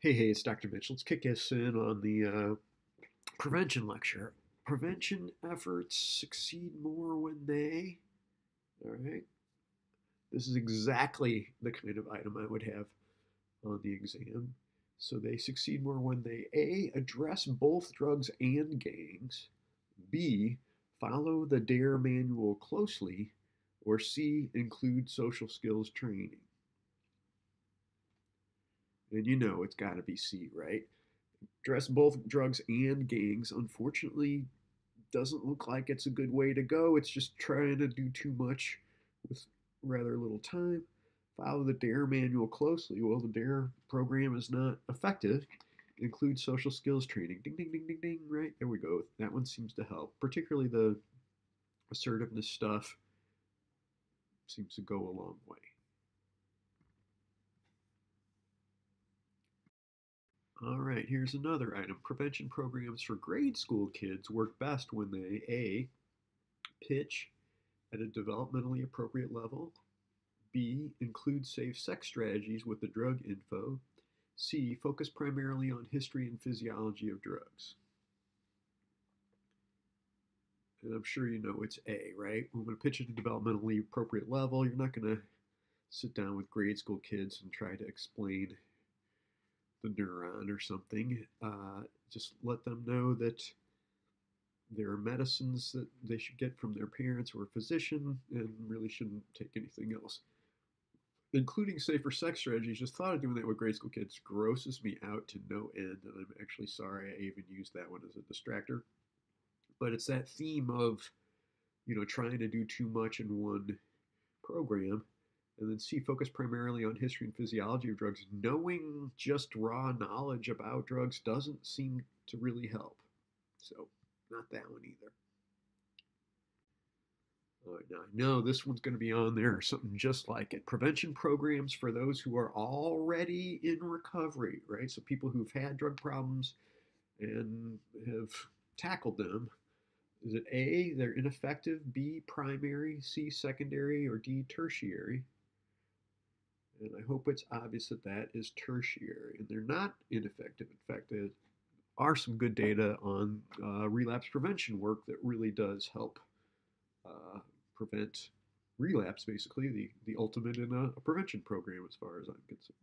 Hey, it's Dr. Mitch. Let's kick us in on the prevention lecture. Prevention efforts succeed more when they. All right. This is exactly the kind of item I would have on the exam. So they succeed more when they A, address both drugs and gangs, B, follow the DARE manual closely, or C, include social skills training. And you know it's got to be C, right? Address both drugs and gangs. Unfortunately, doesn't look like it's a good way to go. It's just trying to do too much with rather little time. Follow the DARE manual closely. Well, the DARE program is not effective. Include social skills training. Ding, ding, ding, ding, ding. Right, there we go. That one seems to help. Particularly the assertiveness stuff seems to go a long way. All right, here's another item. Prevention programs for grade school kids work best when they A, pitch at a developmentally appropriate level, B, include safe sex strategies with the drug info, C, focus primarily on history and physiology of drugs. And I'm sure you know it's A, right? We're going to pitch at a developmentally appropriate level. You're not going to sit down with grade school kids and try to explain the neuron or something. Just let them know that there are medicines that they should get from their parents or a physician and really shouldn't take anything else. Including safer sex strategies, just thought of doing that with grade school kids grosses me out to no end, and I'm actually sorry I even used that one as a distractor. But it's that theme of, trying to do too much in one program. And then C, focus primarily on history and physiology of drugs. Knowing just raw knowledge about drugs doesn't seem to really help. So, not that one either. Now, I know this one's going to be on there or something just like it. Prevention programs for those who are already in recovery, right? So, people who've had drug problems and have tackled them. Is it A, they're ineffective, B, primary, C, secondary, or D, tertiary? And I hope it's obvious that that is tertiary. And they're not ineffective. In fact, there are some good data on relapse prevention work that really does help prevent relapse, basically, the ultimate in a prevention program as far as I'm concerned.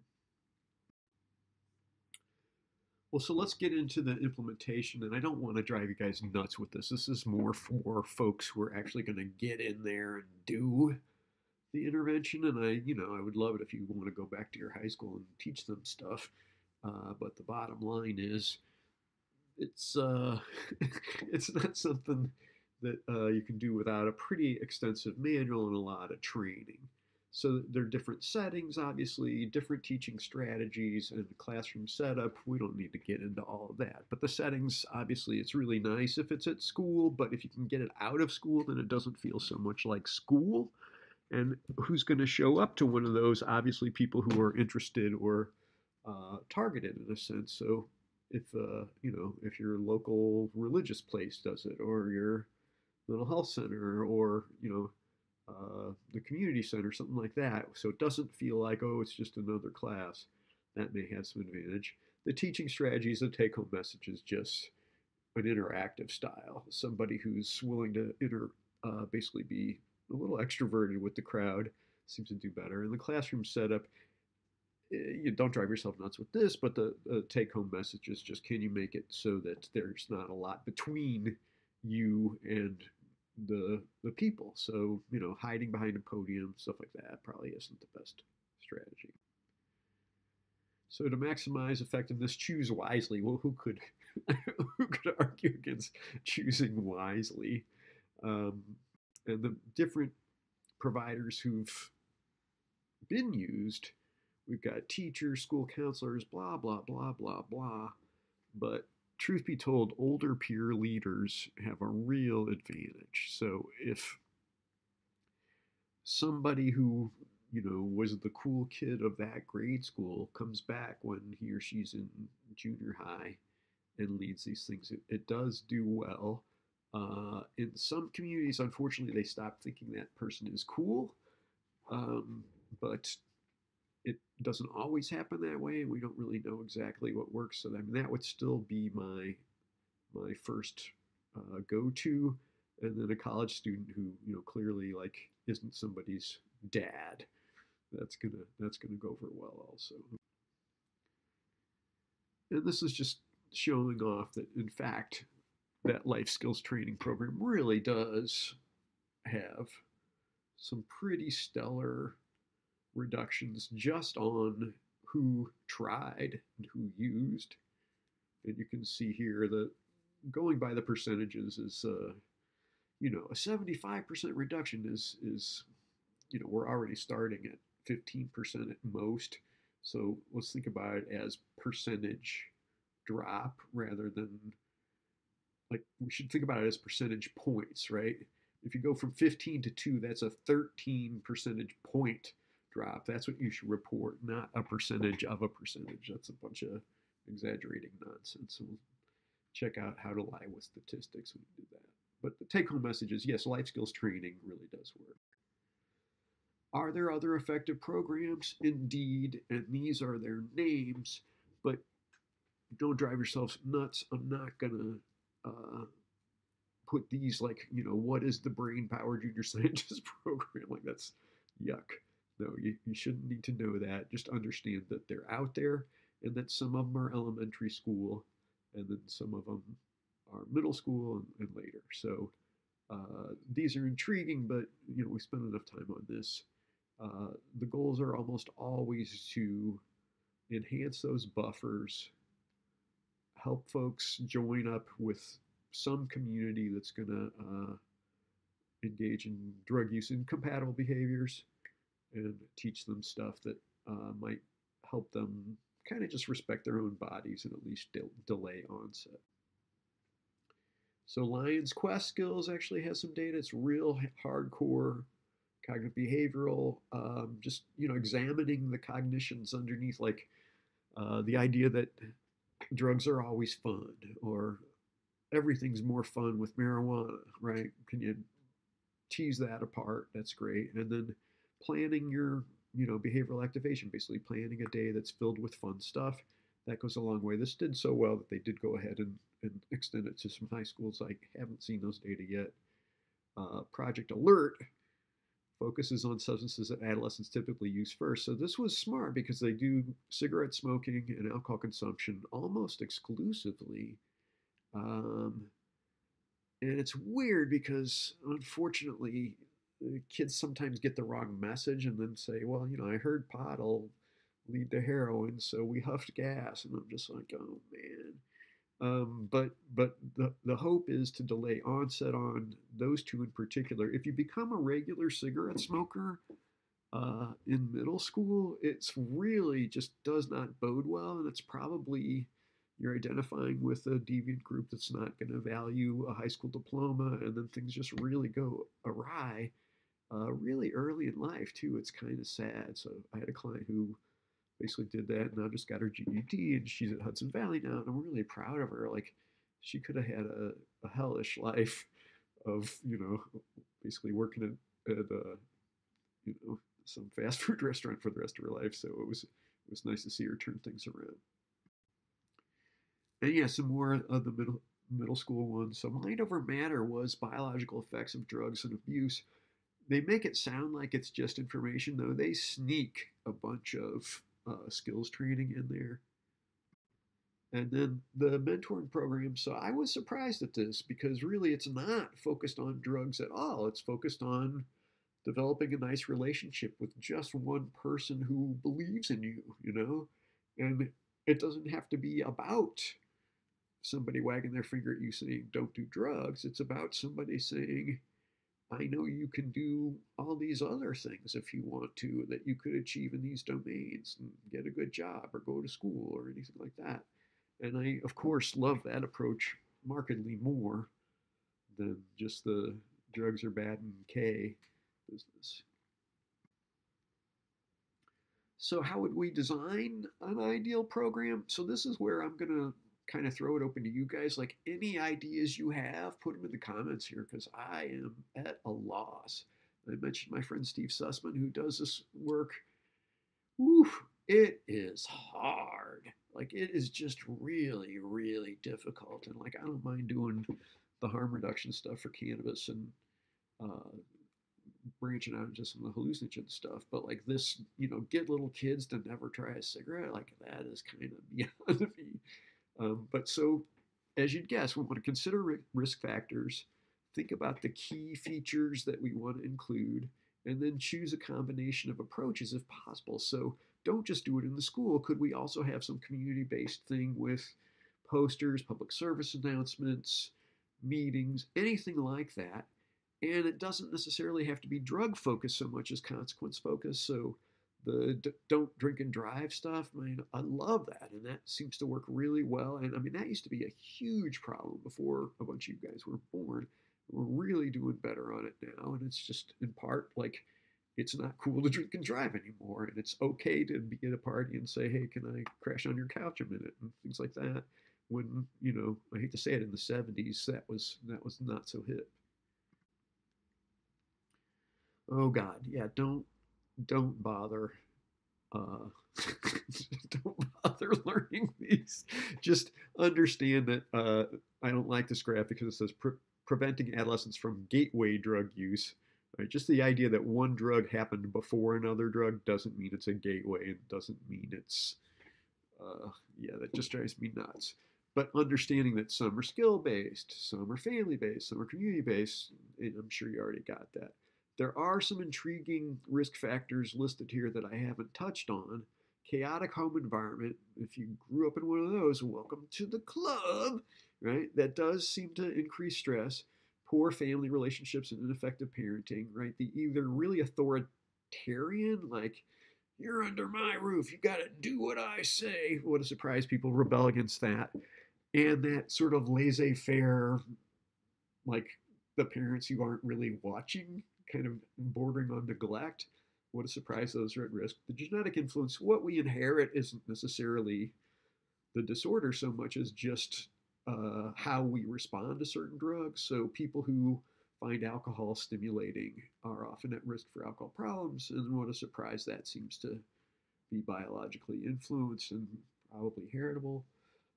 Well, so let's get into the implementation, and I don't want to drive you guys nuts with this. This is more for folks who are actually going to get in there and do the intervention. And I would love it if you want to go back to your high school and teach them stuff. But the bottom line is, it's it's not something that you can do without a pretty extensive manual and a lot of training. So there are different settings, obviously, different teaching strategies and classroom setup. We don't need to get into all of that. But the settings, obviously, it's really nice if it's at school, but if you can get it out of school, then it doesn't feel so much like school. And who's going to show up to one of those? Obviously, people who are interested or targeted in a sense. So if your local religious place does it, or your mental health center, or the community center, something like that. So it doesn't feel like, oh, it's just another class. That may have some advantage. The teaching strategies, the take-home message is just an interactive style. Somebody who's willing to basically be a little extroverted with the crowd seems to do better. And the classroom setup, you don't drive yourself nuts with this, but the take-home message is just, can you make it so that there's not a lot between you and the people? So hiding behind a podium, stuff like that, probably isn't the best strategy. So to maximize effectiveness, choose wisely. Well, who could who could argue against choosing wisely? And the different providers who've been used, we've got teachers, school counselors, blah blah blah blah blah. But truth be told, older peer leaders have a real advantage. So if somebody who was the cool kid of that grade school comes back when he or she's in junior high and leads these things, it does do well. In some communities, unfortunately, they stop thinking that person is cool. But it doesn't always happen that way, and we don't really know exactly what works. So I mean, that would still be my first go-to, and then a college student who clearly like isn't somebody's dad. That's gonna go over well also. And this is just showing off that in fact that life skills training program really does have some pretty stellar reductions just on who tried and who used. And you can see here that going by the percentages is, a 75% reduction is we're already starting at 15% at most. So let's think about it as percentage drop rather than, like, we should think about it as percentage points, right? If you go from 15 to 2, that's a 13 percentage point drop. That's what you should report, not a percentage of a percentage. That's a bunch of exaggerating nonsense. So we'll check out how to lie with statistics when you do that. But the take home message is yes, life skills training really does work. Are there other effective programs? Indeed, and these are their names, but don't drive yourselves nuts. I'm not going to put these like, what is the brain power junior scientist program? Like, that's yuck. No, you shouldn't need to know that. Just understand that they're out there and that some of them are elementary school and then some of them are middle school and later. So these are intriguing, but we spend enough time on this. The goals are almost always to enhance those buffers, help folks join up with some community that's going to engage in drug use incompatible behaviors and teach them stuff that might help them kind of just respect their own bodies and at least delay onset. So Lion's Quest Skills actually has some data. It's real hardcore cognitive behavioral, just examining the cognitions underneath, like the idea that drugs are always fun or everything's more fun with marijuana, right? Can you tease that apart? That's great. And then planning your behavioral activation, basically planning a day that's filled with fun stuff. That goes a long way. This did so well that they did go ahead and extend it to some high schools. I haven't seen those data yet. Project Alert focuses on substances that adolescents typically use first. So this was smart because they do cigarette smoking and alcohol consumption almost exclusively. And it's weird because unfortunately, kids sometimes get the wrong message and then say, well, I heard pot will lead to heroin, so we huffed gas. And I'm just like, oh man. But the hope is to delay onset on those two in particular. If you become a regular cigarette smoker in middle school, it's really just does not bode well, and it's probably you're identifying with a deviant group that's not going to value a high school diploma, and then things just really go awry really early in life too. It's kind of sad. So I had a client who basically did that and now just got her GED and she's at Hudson Valley now and I'm really proud of her. Like she could have had a hellish life of basically working at some fast food restaurant for the rest of her life. So it was nice to see her turn things around. And yeah, some more of the middle school ones. So Mind Over Matter was biological effects of drugs and abuse. They make it sound like it's just information, though. They sneak a bunch of skills training in there. And then the mentoring program. So I was surprised at this because really it's not focused on drugs at all. It's focused on developing a nice relationship with just one person who believes in you, and it doesn't have to be about somebody wagging their finger at you saying, don't do drugs. It's about somebody saying, I know you can do all these other things if you want to, that you could achieve in these domains and get a good job or go to school or anything like that. And I, of course, love that approach markedly more than just the drugs are bad and K business. So how would we design an ideal program? So this is where I'm going to kind of throw it open to you guys. Like any ideas you have, put them in the comments here because I am at a loss. I mentioned my friend Steve Sussman who does this work Whew, it is hard. Like it is just really, really difficult. And like I don't mind doing the harm reduction stuff for cannabis and uh, branching out into some of the hallucinogen stuff. But like this, get little kids to never try a cigarette, like that is kind of beyond me. But so, as you'd guess, we want to consider risk factors, think about the key features that we want to include, and then choose a combination of approaches if possible. So, don't just do it in the school. Could we also have some community based thing with posters, public service announcements, meetings, anything like that? And it doesn't necessarily have to be drug focused so much as consequence focused. So, the don't drink and drive stuff, man, I love that. And that seems to work really well. And I mean, that used to be a huge problem before a bunch of you guys were born. We're really doing better on it now. And it's just in part like it's not cool to drink and drive anymore. And it's okay to be at a party and say, hey, can I crash on your couch a minute? And things like that. When, I hate to say it, in the 70s, that was not so hip. Oh God, yeah, don't bother uh, don't bother learning these. Just understand that I don't like this graph because it says preventing adolescents from gateway drug use. Right? Just the idea that one drug happened before another drug doesn't mean it's a gateway. It doesn't mean it's, yeah, that just drives me nuts. But understanding that some are skill based, some are family based, some are community based, I'm sure you already got that. There are some intriguing risk factors listed here that I haven't touched on. Chaotic home environment, if you grew up in one of those, welcome to the club, right? That does seem to increase stress. Poor family relationships and ineffective parenting, right? The either really authoritarian, like, you're under my roof, you gotta do what I say. What a surprise, people rebel against that. And that sort of laissez faire, like the parents who aren't really watching, kind of bordering on neglect. What a surprise, those are at risk. The genetic influence, what we inherit isn't necessarily the disorder so much as just how we respond to certain drugs. So people who find alcohol stimulating are often at risk for alcohol problems. And what a surprise, that seems to be biologically influenced and probably heritable.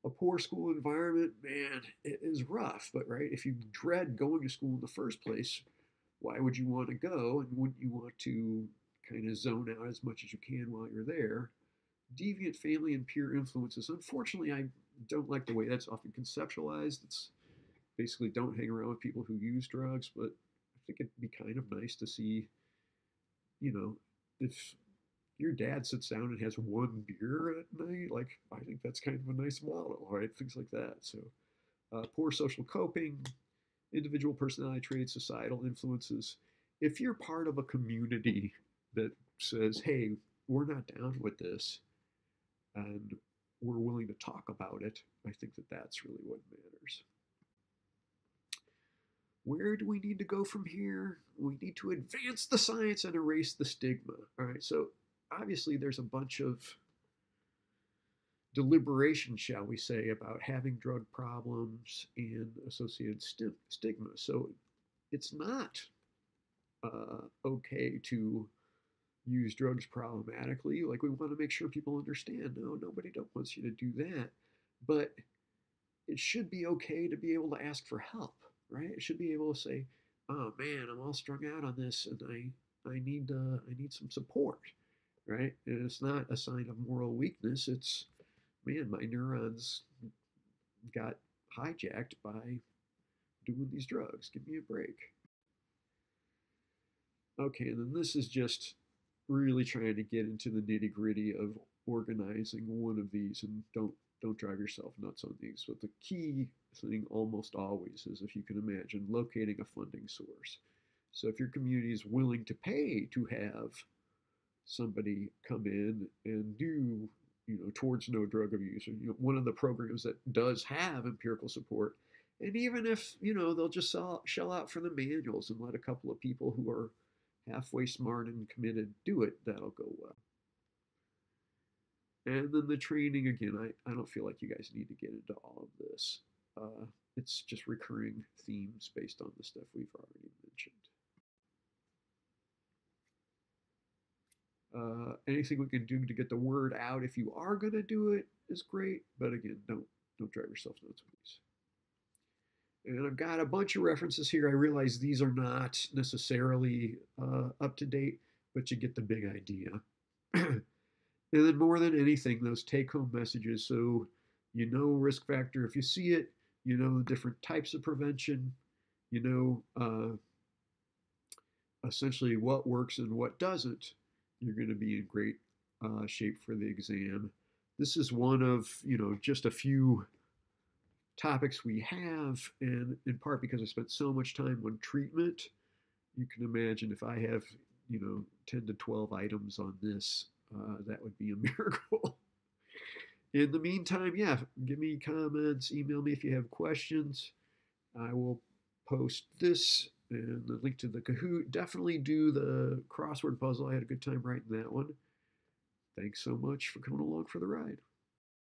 A poor school environment, man, it is rough. But right, if you dread going to school in the first place, why would you want to go? And wouldn't you want to kind of zone out as much as you can while you're there? Deviant family and peer influences. Unfortunately, I don't like the way that's often conceptualized. It's basically don't hang around with people who use drugs, but I think it'd be kind of nice to see, if your dad sits down and has one beer at night, like I think that's kind of a nice model, right? Things like that. So, poor social coping, individual personality traits, societal influences. If you're part of a community that says, hey, we're not down with this and we're willing to talk about it, I think that that's really what matters. Where do we need to go from here? We need to advance the science and erase the stigma. All right, so obviously there's a bunch of deliberation, shall we say, about having drug problems and associated stigma. So it's not okay to use drugs problematically. Like we want to make sure people understand, no, nobody wants you to do that. But it should be okay to be able to ask for help, right? It should be able to say, oh man, I'm all strung out on this and I need some support, right? And it's not a sign of moral weakness. It's, man, my neurons got hijacked by doing these drugs. Give me a break. Okay, and then this is just really trying to get into the nitty gritty of organizing one of these, and don't drive yourself nuts on these. But the key thing almost always is, if you can imagine, locating a funding source. So if your community is willing to pay to have somebody come in and do, towards no drug abuse, or one of the programs that does have empirical support, and even if they'll just shell out for the manuals and let a couple of people who are halfway smart and committed do it, that'll go well. And then the training, again, I don't feel like you guys need to get into all of this. It's just recurring themes based on the stuff we've already mentioned. Anything we can do to get the word out if you are going to do it is great. But again, don't drive yourself nuts with these. And I've got a bunch of references here. I realize these are not necessarily up to date, but you get the big idea. And then more than anything, those take-home messages. So you know risk factor if you see it, you know the different types of prevention, you know essentially what works and what doesn't. You're going to be in great shape for the exam. This is one of, just a few topics we have, and in part because I spent so much time on treatment. You can imagine if I have, 10 to 12 items on this, that would be a miracle. In the meantime, yeah, give me comments, email me if you have questions. I will post this and the link to the Kahoot. Definitely do the crossword puzzle. I had a good time writing that one. Thanks so much for coming along for the ride.